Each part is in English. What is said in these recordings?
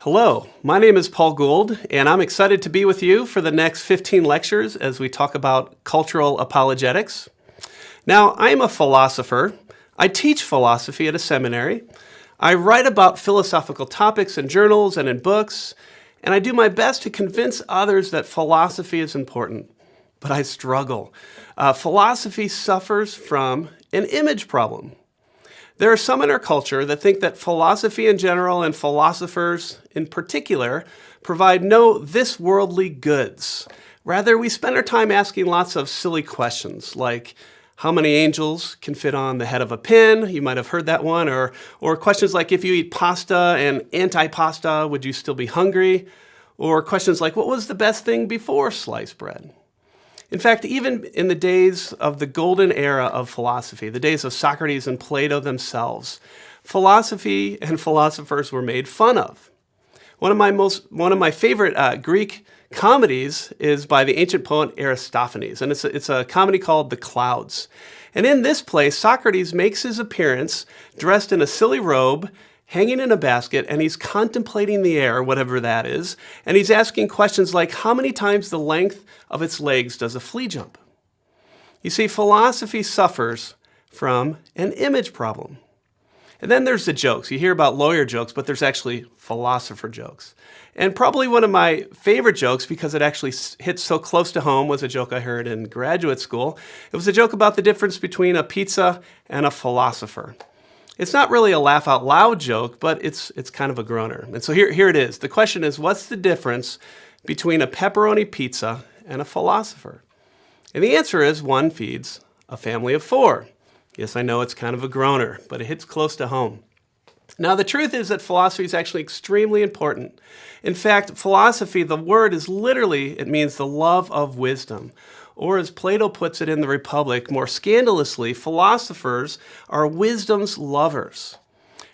Hello, my name is Paul Gould, and I'm excited to be with you for the next 15 lectures as we talk about cultural apologetics. Now, I'm a philosopher. I teach philosophy at a seminary. I write about philosophical topics in journals and in books, and I do my best to convince others that philosophy is important. But I struggle. Philosophy suffers from an image problem. There are some in our culture that think that philosophy in general and philosophers in particular provide no this worldly goods. Rather, we spend our time asking lots of silly questions like how many angels can fit on the head of a pin? You might have heard that one. Or questions like if you eat pasta and anti-pasta, would you still be hungry? Or questions like what was the best thing before sliced bread? In fact, even in the days of the golden era of philosophy, the days of Socrates and Plato themselves, philosophy and philosophers were made fun of. One of my favorite Greek comedies is by the ancient poet Aristophanes, and it's a comedy called The Clouds. And in this play, Socrates makes his appearance dressed in a silly robe, hanging in a basket, and he's contemplating the air, whatever that is, and he's asking questions like, how many times the length of its legs does a flea jump? You see, philosophy suffers from an image problem. And then there's the jokes. You hear about lawyer jokes, but there's actually philosopher jokes. And probably one of my favorite jokes, because it actually hits so close to home, was a joke I heard in graduate school. It was a joke about the difference between a pizza and a philosopher. It's not really a laugh out loud joke, but it's kind of a groaner. And so here it is. The question is, what's the difference between a pepperoni pizza and a philosopher? And the answer is one feeds a family of four. Yes, I know it's kind of a groaner, but it hits close to home. Now, the truth is that philosophy is actually extremely important. In fact, philosophy, the word is literally, it means the love of wisdom. Or as Plato puts it in the Republic, more scandalously, philosophers are wisdom's lovers.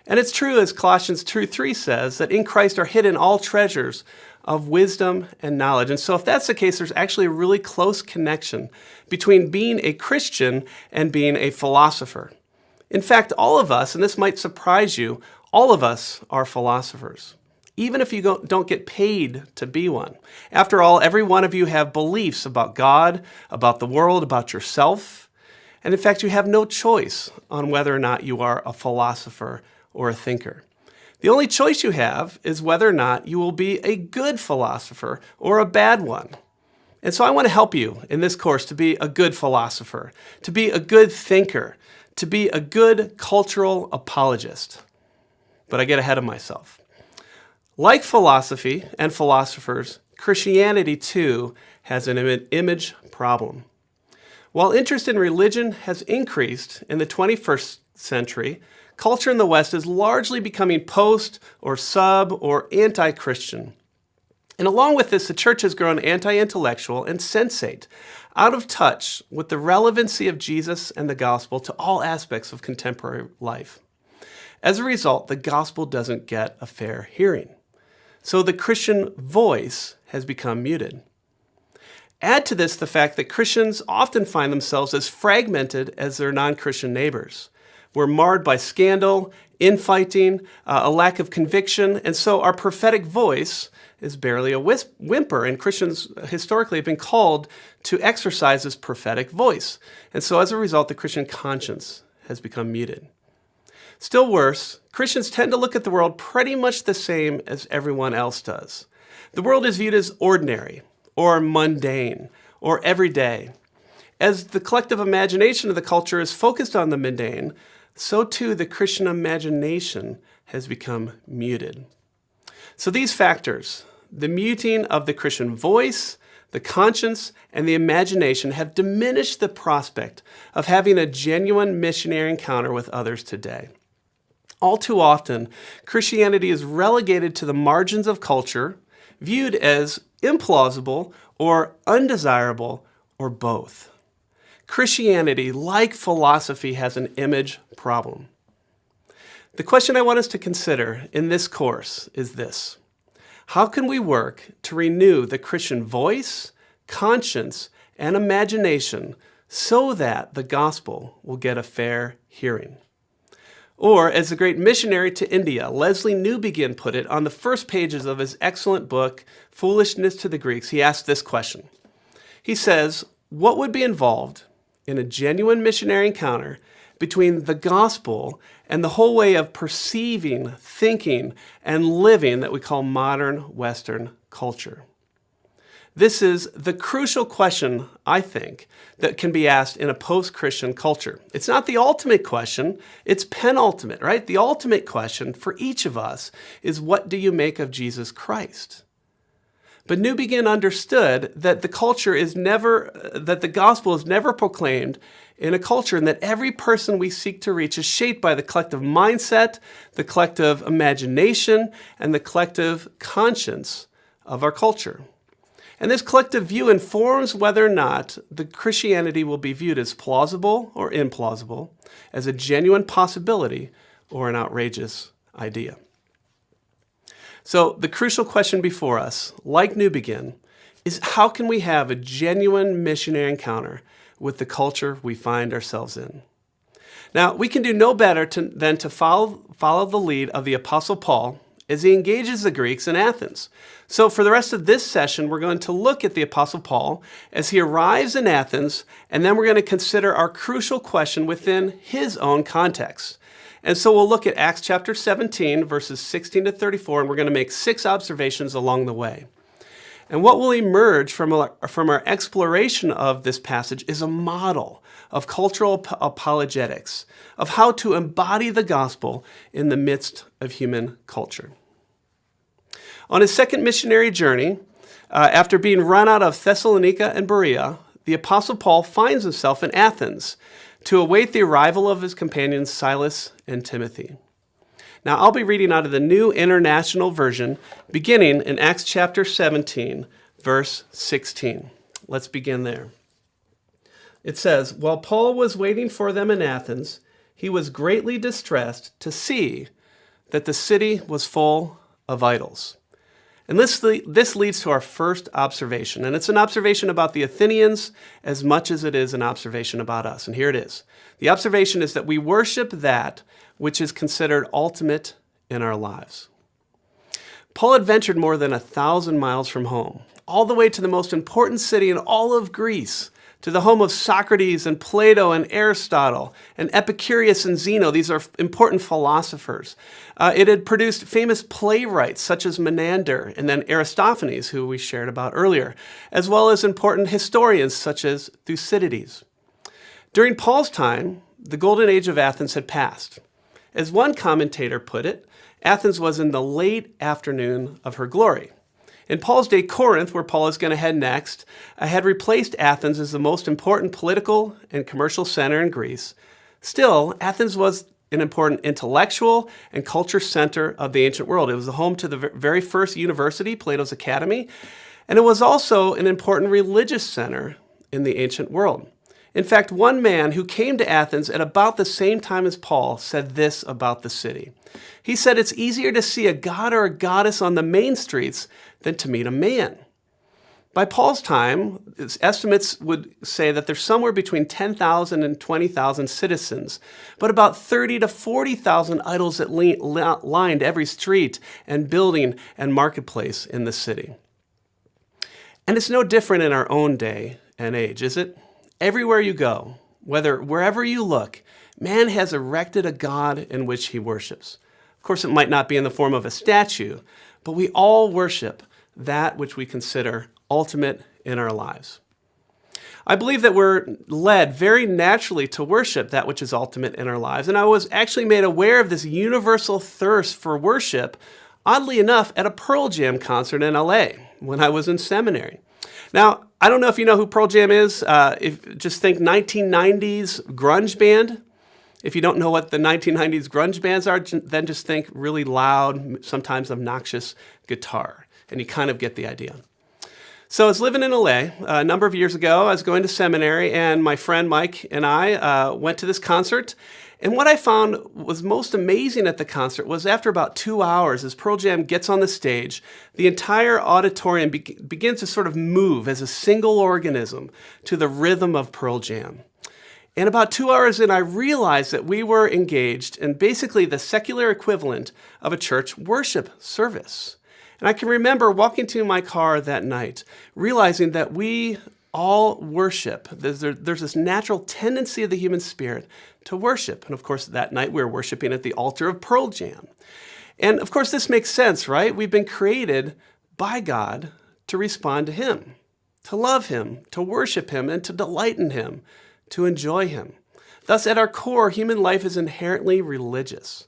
And it's true, as Colossians 2:3 says, that in Christ are hidden all treasures of wisdom and knowledge. And so if that's the case, there's actually a really close connection between being a Christian and being a philosopher. In fact, all of us, and this might surprise you, all of us are philosophers, even if you don't get paid to be one. After all, every one of you have beliefs about God, about the world, about yourself. And in fact, you have no choice on whether or not you are a philosopher or a thinker. The only choice you have is whether or not you will be a good philosopher or a bad one. And so I want to help you in this course to be a good philosopher, to be a good thinker, to be a good cultural apologist. But I get ahead of myself. Like philosophy and philosophers, Christianity too has an image problem. While interest in religion has increased in the 21st century, culture in the West is largely becoming post or sub or anti-Christian. And along with this, the church has grown anti-intellectual and sensate, out of touch with the relevancy of Jesus and the gospel to all aspects of contemporary life. As a result, the gospel doesn't get a fair hearing. So the Christian voice has become muted. Add to this the fact that Christians often find themselves as fragmented as their non-Christian neighbors. We're marred by scandal, infighting, a lack of conviction, and so our prophetic voice is barely a whimper, and Christians historically have been called to exercise this prophetic voice. And so as a result, the Christian conscience has become muted. Still worse, Christians tend to look at the world pretty much the same as everyone else does. The world is viewed as ordinary, or mundane, or everyday. As the collective imagination of the culture is focused on the mundane, so too the Christian imagination has become muted. So these factors, the muting of the Christian voice, the conscience, and the imagination have diminished the prospect of having a genuine missionary encounter with others today. All too often, Christianity is relegated to the margins of culture, viewed as implausible or undesirable or both. Christianity, like philosophy, has an image problem. The question I want us to consider in this course is this: how can we work to renew the Christian voice, conscience, and imagination so that the gospel will get a fair hearing? Or, as the great missionary to India, Leslie Newbegin, put it on the first pages of his excellent book, Foolishness to the Greeks, he asked this question. He says, what would be involved in a genuine missionary encounter between the gospel and the whole way of perceiving, thinking, and living that we call modern Western culture? This is the crucial question, I think, that can be asked in a post-Christian culture. It's not the ultimate question, it's penultimate, right? The ultimate question for each of us is, what do you make of Jesus Christ? But Newbegin understood that the gospel is never proclaimed in a culture, and that every person we seek to reach is shaped by the collective mindset, the collective imagination, and the collective conscience of our culture. And this collective view informs whether or not the Christianity will be viewed as plausible or implausible, as a genuine possibility or an outrageous idea. So the crucial question before us, like Newbegin, is how can we have a genuine missionary encounter with the culture we find ourselves in? Now, we can do no better than to follow the lead of the Apostle Paul as he engages the Greeks in Athens. So for the rest of this session, we're going to look at the Apostle Paul as he arrives in Athens, and then we're going to consider our crucial question within his own context. And so we'll look at Acts chapter 17, verses 16 to 34, and we're going to make 6 observations along the way. And what will emerge from our exploration of this passage is a model of cultural apologetics, of how to embody the gospel in the midst of human culture. On his second missionary journey, after being run out of Thessalonica and Berea, the Apostle Paul finds himself in Athens to await the arrival of his companions Silas and Timothy. Now, I'll be reading out of the New International Version, beginning in Acts chapter 17, verse 16. Let's begin there. It says, while Paul was waiting for them in Athens, he was greatly distressed to see that the city was full of idols. And this leads to our first observation, and it's an observation about the Athenians as much as it is an observation about us. And here it is. The observation is that we worship that which is considered ultimate in our lives. Paul had ventured more than 1,000 miles from home, all the way to the most important city in all of Greece, to the home of Socrates and Plato and Aristotle and Epicurus and Zeno. These are important philosophers. It had produced famous playwrights such as Menander and then Aristophanes, who we shared about earlier, as well as important historians such as Thucydides. During Paul's time, the golden age of Athens had passed. As one commentator put it, Athens was in the late afternoon of her glory. In Paul's day, Corinth, where Paul is going to head next, had replaced Athens as the most important political and commercial center in Greece. Still, Athens was an important intellectual and culture center of the ancient world. It was the home to the very first university, Plato's Academy, and it was also an important religious center in the ancient world. In fact, one man who came to Athens at about the same time as Paul said this about the city. He said, it's easier to see a god or a goddess on the main streets than to meet a man. By Paul's time, estimates would say that there's somewhere between 10,000 and 20,000 citizens, but about 30 to 40,000 idols that lined every street and building and marketplace in the city. And it's no different in our own day and age, is it? Everywhere you go, wherever you look, man has erected a god in which he worships. Of course, it might not be in the form of a statue, but we all worship that which we consider ultimate in our lives. I believe that we're led very naturally to worship that which is ultimate in our lives, and I was actually made aware of this universal thirst for worship, oddly enough, at a Pearl Jam concert in LA when I was in seminary. Now, I don't know if you know who Pearl Jam is. Just think 1990s grunge band. If you don't know what the 1990s grunge bands are, then just think really loud, sometimes obnoxious guitar, and you kind of get the idea. So I was living in LA a number of years ago. I was going to seminary, and my friend Mike and I went to this concert. And what I found was most amazing at the concert was after about 2 hours, as Pearl Jam gets on the stage, the entire auditorium begins to sort of move as a single organism to the rhythm of Pearl Jam. And about 2 hours in, I realized that we were engaged in basically the secular equivalent of a church worship service. And I can remember walking to my car that night, realizing that we all worship. There's this natural tendency of the human spirit to worship. And of course, that night we were worshiping at the altar of Pearl Jam. And of course, this makes sense, right? We've been created by God to respond to Him, to love Him, to worship Him, and to delight in Him, to enjoy Him. Thus, at our core, human life is inherently religious.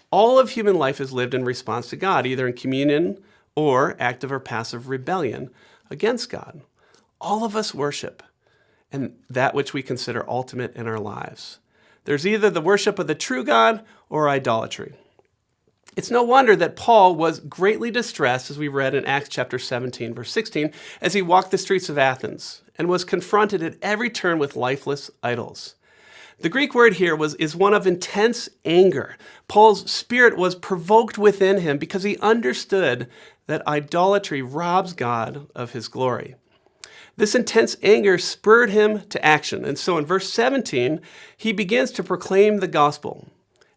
All of human life is lived in response to God, either in communion or active or passive rebellion against God. All of us worship, and that which we consider ultimate in our lives. There's either the worship of the true God or idolatry. It's no wonder that Paul was greatly distressed, as we read in Acts chapter 17, verse 16, as he walked the streets of Athens and was confronted at every turn with lifeless idols. The Greek word here is one of intense anger. Paul's spirit was provoked within him because he understood that idolatry robs God of His glory. This intense anger spurred him to action. And so in verse 17, he begins to proclaim the gospel,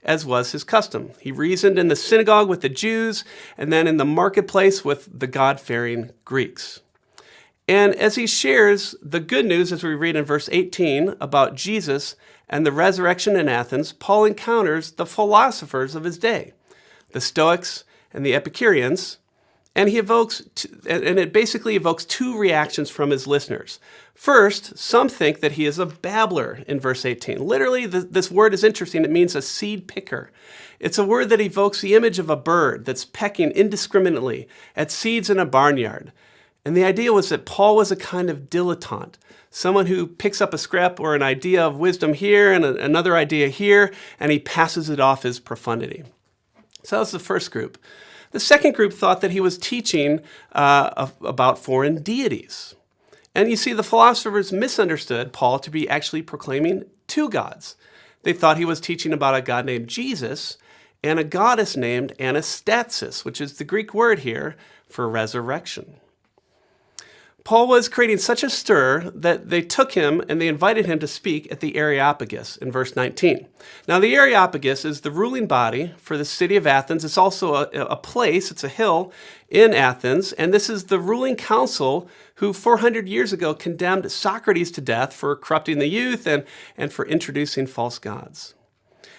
as was his custom. He reasoned in the synagogue with the Jews and then in the marketplace with the God-fearing Greeks. And as he shares the good news, as we read in verse 18 about Jesus and the resurrection in Athens, Paul encounters the philosophers of his day, the Stoics and the Epicureans, and it basically evokes two reactions from his listeners. First, some think that he is a babbler in verse 18. Literally, this word is interesting. It means a seed picker. It's a word that evokes the image of a bird that's pecking indiscriminately at seeds in a barnyard. And the idea was that Paul was a kind of dilettante, someone who picks up a scrap or an idea of wisdom here and another idea here, and he passes it off as profundity. So that was the first group. The second group thought that he was teaching about foreign deities. And you see, the philosophers misunderstood Paul to be actually proclaiming two gods. They thought he was teaching about a god named Jesus and a goddess named Anastasis, which is the Greek word here for resurrection. Paul was creating such a stir that they took him and they invited him to speak at the Areopagus in verse 19. Now, the Areopagus is the ruling body for the city of Athens. It's also a place, it's a hill in Athens, and this is the ruling council who 400 years ago condemned Socrates to death for corrupting the youth and for introducing false gods.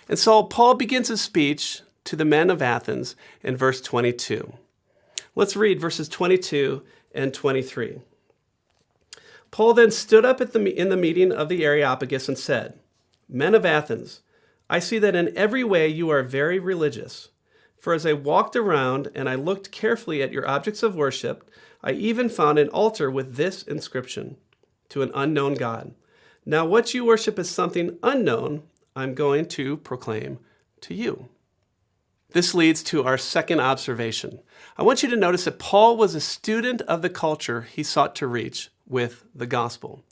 And so Paul begins his speech to the men of Athens in verse 22. Let's read verses 22 and 23. Paul then stood up in the meeting of the Areopagus and said, "Men of Athens, I see that in every way you are very religious. For as I walked around and I looked carefully at your objects of worship, I even found an altar with this inscription, 'To an unknown God.' Now what you worship is something unknown, I'm going to proclaim to you." This leads to our second observation. I want you to notice that Paul was a student of the culture he sought to reach with the gospel.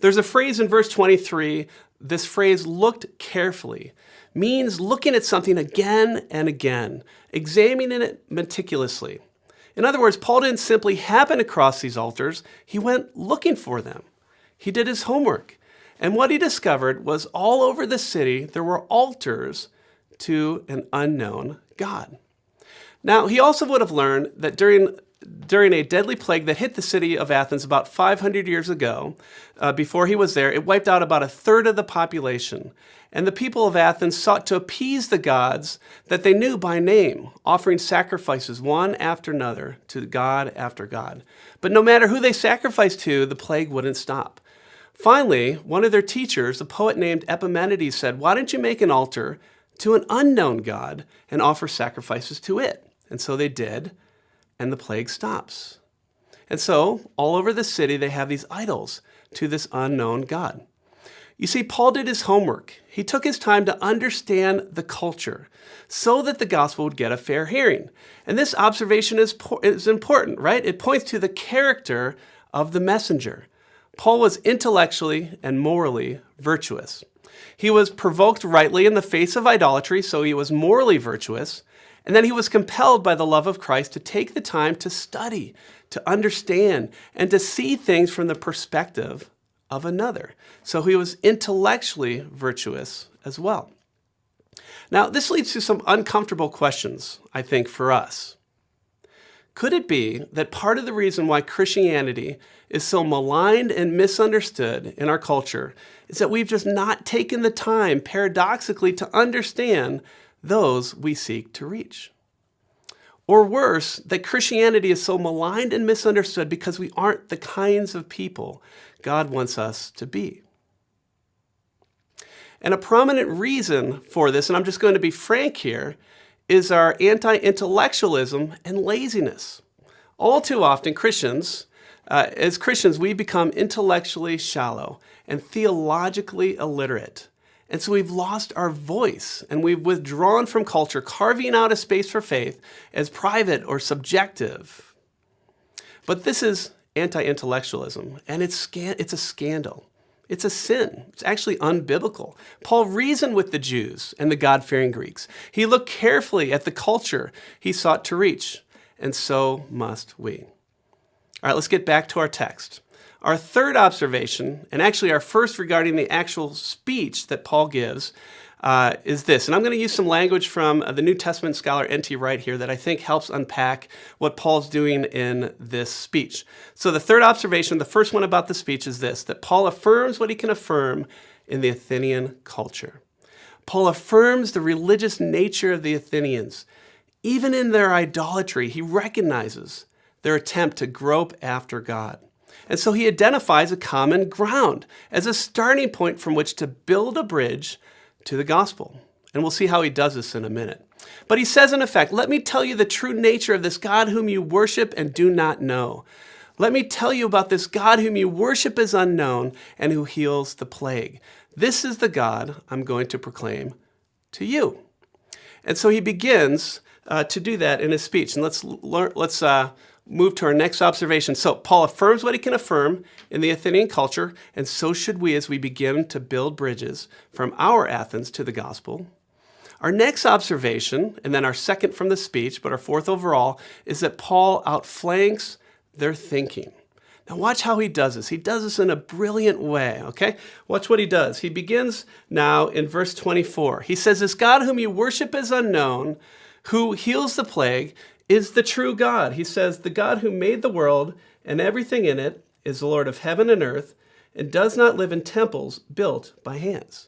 There's a phrase in verse 23, this phrase, "looked carefully," means looking at something again and again, examining it meticulously. In other words, Paul didn't simply happen across these altars, he went looking for them. He did his homework. And what he discovered was all over the city, there were altars to an unknown God. Now, he also would have learned that during a deadly plague that hit the city of Athens about 500 years ago, before he was there, it wiped out about a third of the population. And the people of Athens sought to appease the gods that they knew by name, offering sacrifices one after another to God after God. But no matter who they sacrificed to, the plague wouldn't stop. Finally, one of their teachers, a poet named Epimenides, said, "Why don't you make an altar to an unknown God and offer sacrifices to it?" And so they did, and the plague stops. And so, all over the city, they have these idols to this unknown God. You see, Paul did his homework. He took his time to understand the culture so that the gospel would get a fair hearing. And this observation is important, right? It points to the character of the messenger. Paul was intellectually and morally virtuous. He was provoked rightly in the face of idolatry, so he was morally virtuous. And then he was compelled by the love of Christ to take the time to study, to understand, and to see things from the perspective of another. So he was intellectually virtuous as well. Now, this leads to some uncomfortable questions, I think, for us. Could it be that part of the reason why Christianity is so maligned and misunderstood in our culture is that we've just not taken the time, paradoxically, to understand those we seek to reach? Or worse, that Christianity is so maligned and misunderstood because we aren't the kinds of people God wants us to be. And a prominent reason for this, and I'm just going to be frank here, is our anti-intellectualism and laziness. All too often, as Christians, we become intellectually shallow and theologically illiterate. And so we've lost our voice and we've withdrawn from culture, carving out a space for faith as private or subjective. But this is anti-intellectualism, and it's a scandal. It's a sin. It's actually unbiblical. Paul reasoned with the Jews and the God-fearing Greeks. He looked carefully at the culture he sought to reach, and so must we. All right, let's get back to our text. Our third observation, and actually our first regarding the actual speech that Paul gives, is this. And I'm going to use some language from the New Testament scholar N.T. Wright here that I think helps unpack what Paul's doing in this speech. So the third observation, the first one about the speech is this, that Paul affirms what he can affirm in the Athenian culture. Paul affirms the religious nature of the Athenians. Even in their idolatry, he recognizes their attempt to grope after God. And so he identifies a common ground as a starting point from which to build a bridge to the gospel. And we'll see how he does this in a minute. But he says, in effect, let me tell you the true nature of this God whom you worship and do not know. Let me tell you about this God whom you worship as unknown and who heals the plague. This is the God I'm going to proclaim to you. And so he begins to do that in his speech. And let's move to our next observation. So Paul affirms what he can affirm in the Athenian culture, and so should we as we begin to build bridges from our Athens to the gospel. Our next observation, and then our second from the speech, but our fourth overall, is that Paul outflanks their thinking. Now watch how he does this. He does this in a brilliant way, okay? Watch what he does. He begins now in verse 24. He says, this God whom you worship is unknown, who heals the plague, is the true God. He says, the God who made the world and everything in it is the Lord of heaven and earth and does not live in temples built by hands.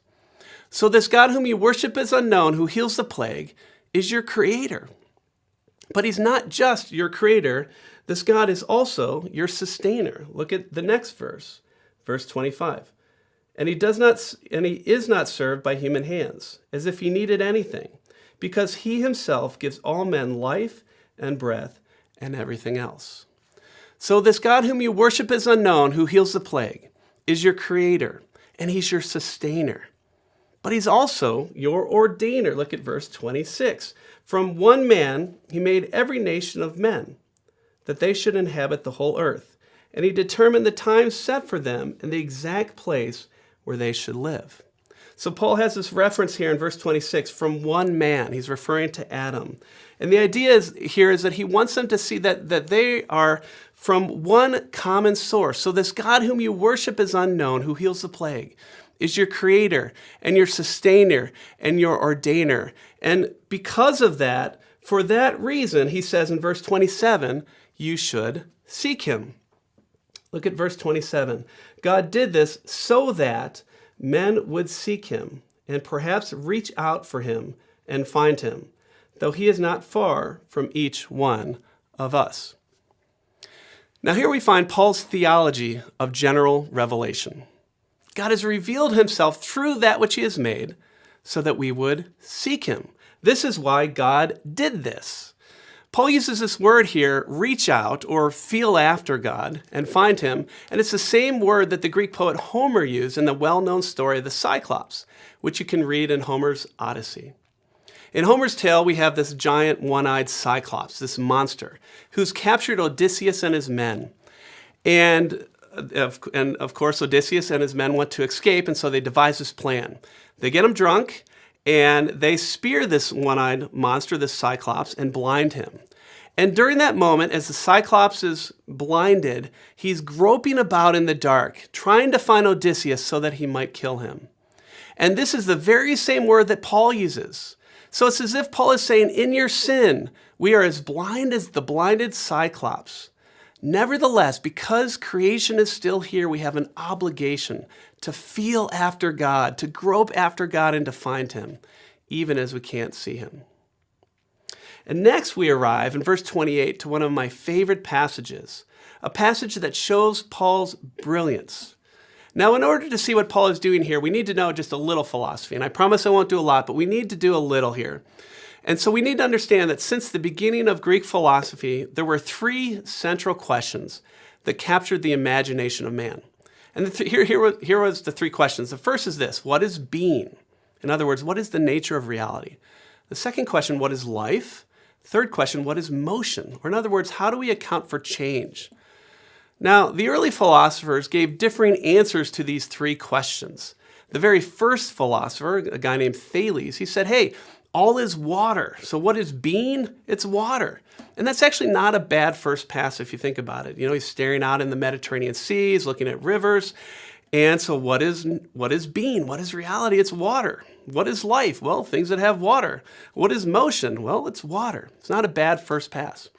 So this God whom you worship is unknown, who heals the plague, is your creator. But he's not just your creator. This God is also your sustainer. Look at the next verse, verse 25. And he is not served by human hands, as if he needed anything, because he himself gives all men life and breath and everything else. So this God whom you worship is unknown, who heals the plague, is your creator, and he's your sustainer. But he's also your ordainer. Look at verse 26. From one man he made every nation of men, that they should inhabit the whole earth, and he determined the time set for them and the exact place where they should live. So Paul has this reference here in verse 26, from one man. He's referring to Adam. And the idea here is that he wants them to see that they are from one common source. So this God whom you worship is unknown, who heals the plague, is your creator and your sustainer and your ordainer. And because of that, for that reason, he says in verse 27, you should seek him. Look at verse 27. God did this so that men would seek him and perhaps reach out for him and find him, though he is not far from each one of us. Now here we find Paul's theology of general revelation. God has revealed himself through that which he has made so that we would seek him. This is why God did this. Paul uses this word here, reach out or feel after God and find him. And it's the same word that the Greek poet Homer used in the well-known story of the Cyclops, which you can read in Homer's Odyssey. In Homer's tale, we have this giant one-eyed Cyclops, this monster, who's captured Odysseus and his men. And of course, Odysseus and his men want to escape, and so they devise this plan. They get him drunk, and they spear this one-eyed monster, this Cyclops, and blind him. And during that moment, as the Cyclops is blinded, he's groping about in the dark, trying to find Odysseus so that he might kill him. And this is the very same word that Paul uses. So it's as if Paul is saying, in your sin, we are as blind as the blinded Cyclops. Nevertheless, because creation is still here, we have an obligation to feel after God, to grope after God and to find him, even as we can't see him. And next we arrive in verse 28 to one of my favorite passages, a passage that shows Paul's brilliance. Now, in order to see what Paul is doing here, we need to know just a little philosophy. And I promise I won't do a lot, but we need to do a little here. And so we need to understand that since the beginning of Greek philosophy, there were three central questions that captured the imagination of man. And here was the three questions. The first is this: what is being? In other words, what is the nature of reality? The second question, what is life? Third question, what is motion? Or in other words, how do we account for change? Now, the early philosophers gave differing answers to these three questions. The very first philosopher, a guy named Thales, he said, hey, all is water. So what is being? It's water. And that's actually not a bad first pass if you think about it. You know, he's staring out in the Mediterranean Sea, he's looking at rivers. And so what is being? What is reality? It's water. What is life? Well, things that have water. What is motion? Well, it's water. It's not a bad first pass.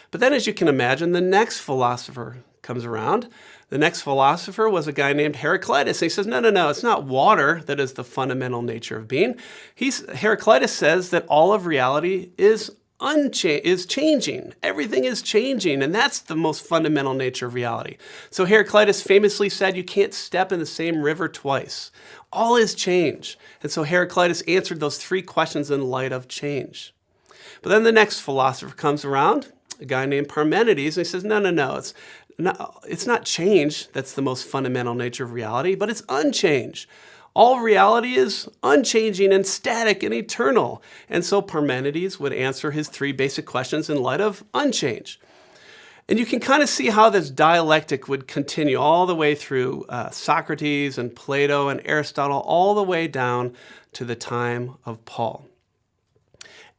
But then, as you can imagine, the next philosopher comes around. The next philosopher was a guy named Heraclitus. He says, no, it's not water that is the fundamental nature of being. Heraclitus says that all of reality is changing. Everything is changing, and that's the most fundamental nature of reality. So Heraclitus famously said, you can't step in the same river twice. All is change. And so Heraclitus answered those three questions in light of change. But then the next philosopher comes around, a guy named Parmenides, and he says, no, it's not change that's the most fundamental nature of reality, but it's unchanged. All reality is unchanging and static and eternal. And so Parmenides would answer his three basic questions in light of unchanged. And you can kind of see how this dialectic would continue all the way through Socrates and Plato and Aristotle, all the way down to the time of Paul.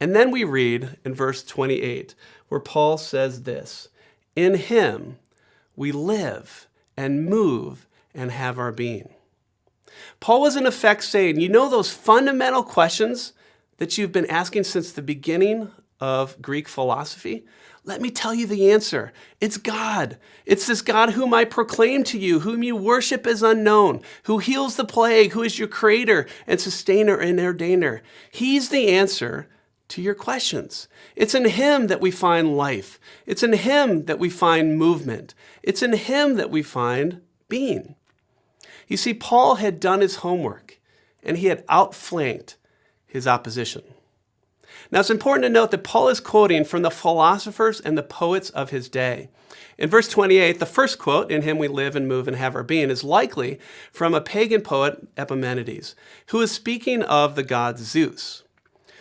And then we read in verse 28, where Paul says this: in him we live and move and have our being. Paul was in effect saying, you know those fundamental questions that you've been asking since the beginning of Greek philosophy? Let me tell you the answer. It's God. It's this God whom I proclaim to you, whom you worship as unknown, who heals the plague, who is your creator and sustainer and ordainer. He's the answer to your questions. It's in him that we find life. It's in him that we find movement. It's in him that we find being. You see, Paul had done his homework, and he had outflanked his opposition. Now, it's important to note that Paul is quoting from the philosophers and the poets of his day. In verse 28, the first quote, in him we live and move and have our being, is likely from a pagan poet, Epimenides, who is speaking of the god Zeus.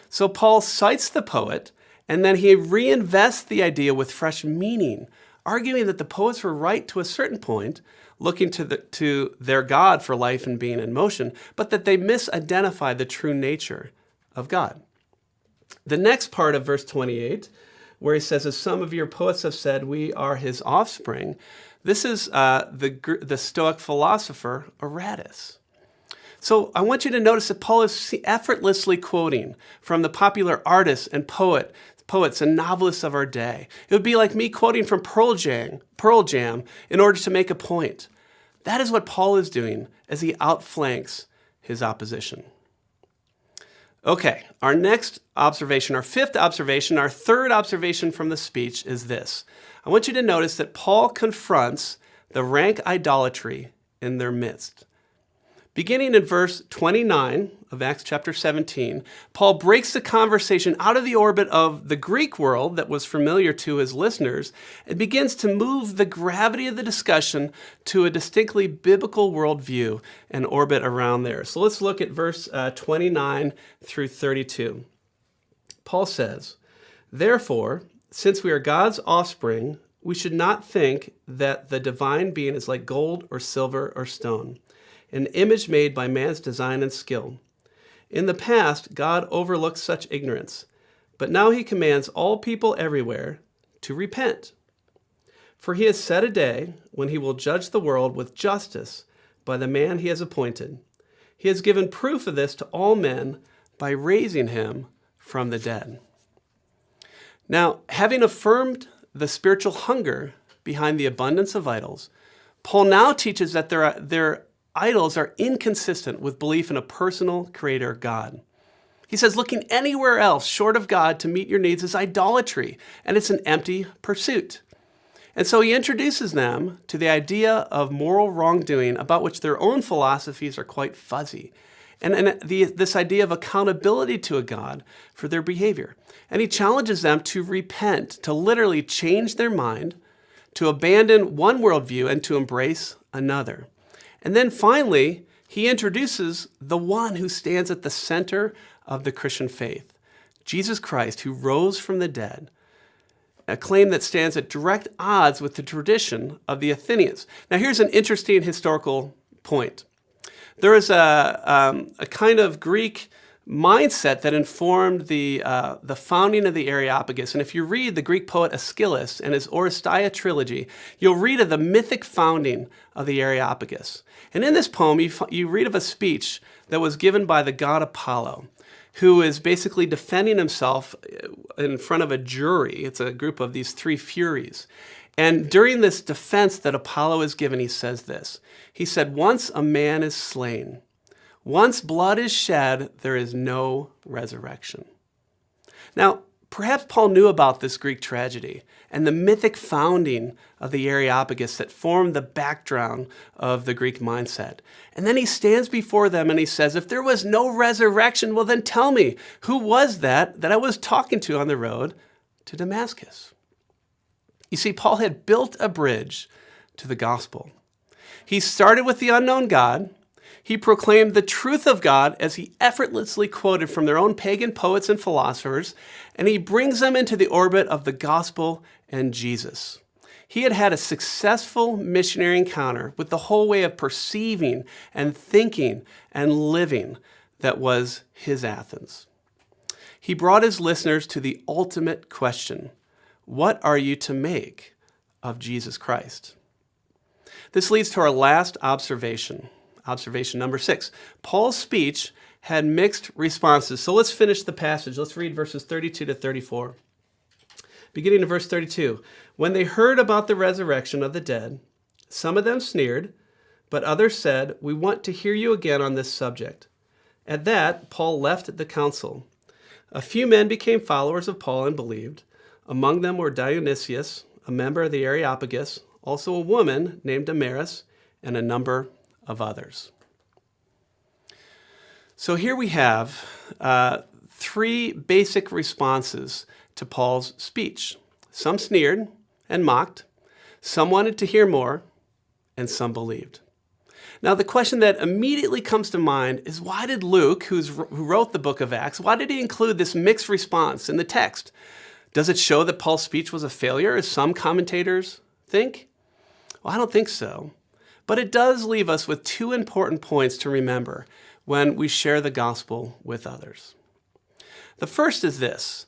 So Paul cites the poet, and then he reinvests the idea with fresh meaning, arguing that the poets were right to a certain point, looking to their God for life and being and motion, but that they misidentified the true nature of God. The next part of verse 28, where he says, as some of your poets have said, we are his offspring, this is the Stoic philosopher Aratus. So I want you to notice that Paul is effortlessly quoting from the popular artists and poets and novelists of our day. It would be like me quoting from Pearl Jam in order to make a point. That is what Paul is doing as he outflanks his opposition. Okay, our next observation, our fifth observation, our third observation from the speech is this. I want you to notice that Paul confronts the rank idolatry in their midst. Beginning in verse 29 of Acts chapter 17, Paul breaks the conversation out of the orbit of the Greek world that was familiar to his listeners and begins to move the gravity of the discussion to a distinctly biblical worldview and orbit around there. So let's look at verse 29 through 32. Paul says, therefore, since we are God's offspring, we should not think that the divine being is like gold or silver or stone, an image made by man's design and skill. In the past, God overlooked such ignorance, But now he commands all people everywhere to repent. For he has set a day when he will judge the world with justice by the man he has appointed. He has given proof of this to all men by raising him from the dead. Now, having affirmed the spiritual hunger behind the abundance of idols, Paul now teaches that their idols are inconsistent with belief in a personal creator God. He says looking anywhere else short of God to meet your needs is idolatry, and it's an empty pursuit. And so he introduces them to the idea of moral wrongdoing about which their own philosophies are quite fuzzy, and this idea of accountability to a God for their behavior. And he challenges them to repent, to literally change their mind, to abandon one worldview and to embrace another. And then finally, he introduces the one who stands at the center of the Christian faith, Jesus Christ, who rose from the dead, a claim that stands at direct odds with the tradition of the Athenians. Now, here's an interesting historical point. There is a kind of Greek mindset that informed the founding of the Areopagus. And if you read the Greek poet Aeschylus and his Oresteia trilogy, you'll read of the mythic founding of the Areopagus. And in this poem, you read of a speech that was given by the god Apollo, who is basically defending himself in front of a jury. It's a group of these three furies. And during this defense that Apollo is given, he says this. He said, "Once a man is slain, once blood is shed, there is no resurrection." Now, perhaps Paul knew about this Greek tragedy and the mythic founding of the Areopagus that formed the background of the Greek mindset. And then he stands before them and he says, if there was no resurrection, well then tell me, who was that I was talking to on the road to Damascus? You see, Paul had built a bridge to the gospel. He started with the unknown God. He proclaimed the truth of God as he effortlessly quoted from their own pagan poets and philosophers, and he brings them into the orbit of the gospel and Jesus. He had had a successful missionary encounter with the whole way of perceiving and thinking and living that was his Athens. He brought his listeners to the ultimate question: what are you to make of Jesus Christ? This leads to our last observation. Observation number 6. Paul's speech had mixed responses. So let's finish the passage. Let's read verses 32 to 34. Beginning in verse 32. When they heard about the resurrection of the dead, some of them sneered, but others said, "We want to hear you again on this subject." At that, Paul left the council. A few men became followers of Paul and believed. Among them were Dionysius, a member of the Areopagus, also a woman named Damaris, and a number of others. So here we have 3 basic responses to Paul's speech. Some sneered and mocked, some wanted to hear more, and some believed. Now the question that immediately comes to mind is, why did Luke, who wrote the book of Acts, why did he include this mixed response in the text? Does it show that Paul's speech was a failure, as some commentators think? Well, I don't think so. But it does leave us with 2 important points to remember when we share the gospel with others. The first is this.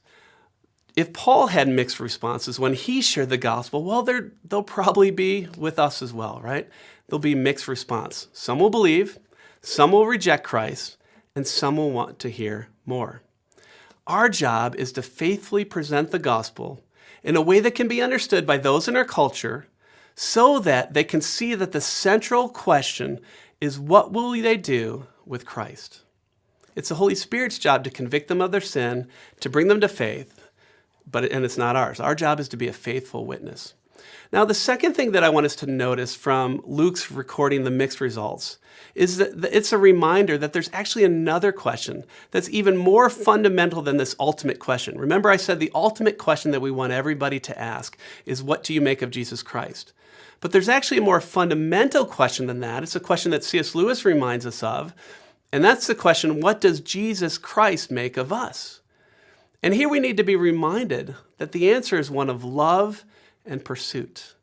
If Paul had mixed responses when he shared the gospel, well, they'll probably be with us as well, right? There'll be mixed response. Some will believe, some will reject Christ, and some will want to hear more. Our job is to faithfully present the gospel in a way that can be understood by those in our culture, so that they can see that the central question is, what will they do with Christ? It's the Holy Spirit's job to convict them of their sin, to bring them to faith, and it's not ours. Our job is to be a faithful witness. Now, the second thing that I want us to notice from Luke's recording the mixed results is that it's a reminder that there's actually another question that's even more fundamental than this ultimate question. Remember, I said the ultimate question that we want everybody to ask is, what do you make of Jesus Christ? But there's actually a more fundamental question than that. It's a question that C.S. Lewis reminds us of, and that's the question, what does Jesus Christ make of us? And here we need to be reminded that the answer is one of love and pursuit,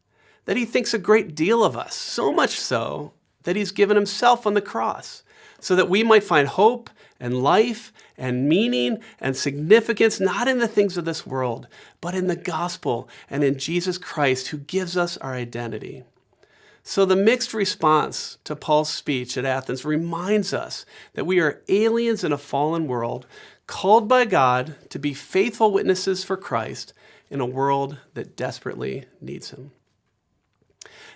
that he thinks a great deal of us, so much so that he's given himself on the cross so that we might find hope and life and meaning and significance, not in the things of this world, but in the gospel and in Jesus Christ, who gives us our identity. So the mixed response to Paul's speech at Athens reminds us that we are aliens in a fallen world, called by God to be faithful witnesses for Christ in a world that desperately needs him.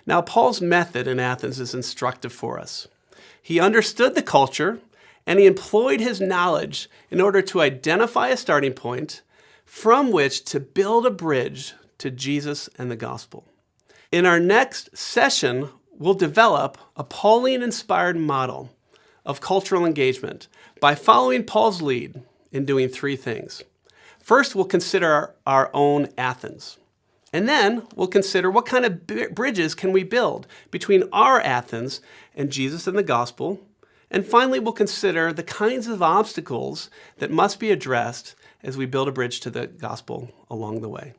Now, Paul's method in Athens is instructive for us. He understood the culture, and he employed his knowledge in order to identify a starting point from which to build a bridge to Jesus and the gospel. In our next session, we'll develop a Pauline-inspired model of cultural engagement by following Paul's lead in doing three things. First, we'll consider our own Athens. And then we'll consider what kind of bridges can we build between our Athens and Jesus and the gospel. And finally, we'll consider the kinds of obstacles that must be addressed as we build a bridge to the gospel along the way.